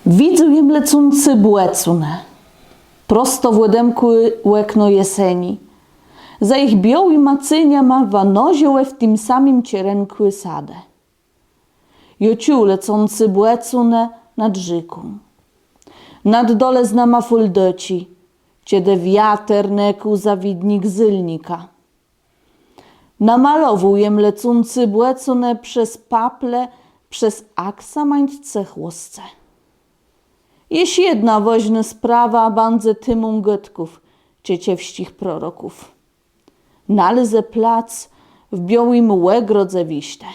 Widzę jem lecący błecunę, prosto w łedemku łekno jeseni. Za ich biały macynia ma wanoziołe w tym samym cierenkły sadę. Jociu lecący błecunę nad rzeką. Nad dole znama fuldoci, ciede wiater neku zawidnik zylnika. Namalowujem lecący błecunę przez paple, przez aksamańce chłosce. Jest jedna woźna sprawa bandze tymum gotków, cieciewścich proroków. Nalezy plac w białym łegrodze wiście.